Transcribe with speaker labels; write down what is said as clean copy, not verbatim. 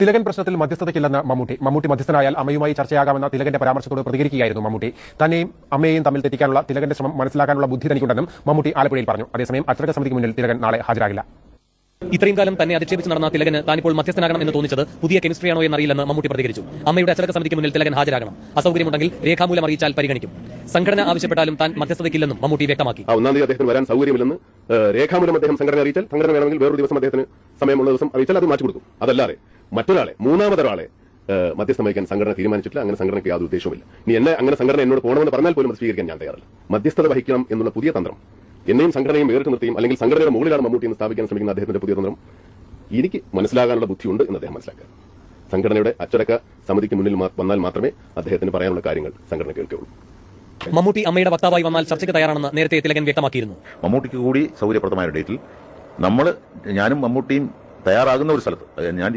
Speaker 1: തിലകൻ പ്രശ്നത്തിൽ മധ്യസ്ഥതയ്ക്കില്ലെന്ന് മമ്മൂട്ടി മധ്യസ്ഥനായാൽ അമ്മയുമായി ചർച്ചയാകാമെന്ന തിലകന്റെ പരാമർശത്തോട് പ്രതികരിക്കുകയായിരുന്നു മമ്മൂട്ടി. തന്നെയും അമ്മയെയും തമ്മിൽ തെറ്റിക്കാനുള്ള തിലകന്റെ ശ്രമം മനസ്സിലാക്കാനുള്ള ബുദ്ധി തനിക്കുണ്ടെന്നും മമ്മൂട്ടി ആലപ്പുഴയിൽ പറഞ്ഞു. അതേസമയം അച്ചടക്ക സമിതിക്ക് മുന്നിൽ തിലകൻ നാളെ ഹാജരാകില്ല.
Speaker 2: ഇത്രയും കാലം തന്നെ അധിക്ഷേപിച്ച് നടന്ന തിലകന് താനിപ്പോൾ മധ്യസ്ഥനാകണം എന്ന് തോന്നിച്ചത് പുതിയ കെമിസ്ട്രിയാണോ എന്നറിയില്ലെന്ന് മമ്മൂട്ടി പ്രതികരിച്ചു. അമ്മയുടെ അച്ചടക്ക സമിതിക്ക് മുന്നിൽ തിലകൻ ഹാജരാകണം. അസൗകര്യമുണ്ടെങ്കിൽ രേഖാമൂലം അറിയിച്ചാൽ പരിഗണിക്കും. സംഘടന ആവശ്യപ്പെട്ടാലും താൻ മധ്യസ്ഥതയ്ക്കില്ലെന്നും മമ്മൂട്ടി വ്യക്തമാക്കി.
Speaker 3: ഒന്നാം തീയതി അദ്ദേഹത്തിന് വരാൻ സൗകര്യമില്ലെന്ന് രേഖാമൂലം അദ്ദേഹം സംഘടന അറിയിച്ചാൽ, സംഘടന വേണമെങ്കിൽ വേറൊരു ദിവസം അദ്ദേഹത്തിന് സമയമുള്ള ദിവസം അറിയിച്ചാൽ അത് മാറ്റി കൊടുക്കും. അതല്ലാതെ മറ്റൊരാളെ, മൂന്നാമതൊരാളെ മധ്യസ്ഥം വഹിക്കാൻ സംഘടന തീരുമാനിച്ചിട്ടില്ല. അങ്ങനെ സംഘടനയ്ക്ക് യാതൊരു ഉദ്ദേശവുമില്ല. നീ എന്നെ അങ്ങനെ സംഘടന എന്നോട് പോകണമെന്ന് പറഞ്ഞാൽ പോലും അത് സ്വീകരിക്കാൻ ഞാൻ തയ്യാറല്ല. മധ്യസ്ഥത വഹിക്കണം എന്നുള്ള പുതിയ തന്ത്രം എന്നെയും സംഘടനയും വേറിട്ട് നിർത്തിയും അല്ലെങ്കിൽ സംഘടനയുടെ മുകളിലാണ് മമ്മൂട്ടി എന്ന് സ്ഥാപിക്കാൻ ശ്രമിക്കുന്ന അദ്ദേഹത്തിന്റെ പുതിയ തന്ത്രം എനിക്ക് മനസ്സിലാകാനുള്ള ബുദ്ധിയുണ്ട് എന്ന് അദ്ദേഹം മനസ്സിലാക്കുക. സംഘടനയുടെ അച്ചടക്ക സമിതിക്ക് മുന്നിൽ വന്നാൽ മാത്രമേ അദ്ദേഹത്തിന് പറയാനുള്ള കാര്യങ്ങൾ സംഘടന കേൾക്കുകയുള്ളൂ.
Speaker 2: മമ്മൂട്ടി അമ്മയുടെ വക്താവായി വന്നാൽ ചർച്ചയ്ക്ക് തയ്യാറാണെന്ന് നേരത്തെ തിലകൻ വ്യക്തമാക്കിയിരുന്നു.
Speaker 4: മമ്മൂട്ടിക്ക് കൂടി സൗകര്യപ്രദമായ ഡേറ്റിൽ ഞാനും മമ്മൂട്ടിയും തയ്യാറാകുന്ന ഒരു സ്ഥലത്ത് ഞാൻ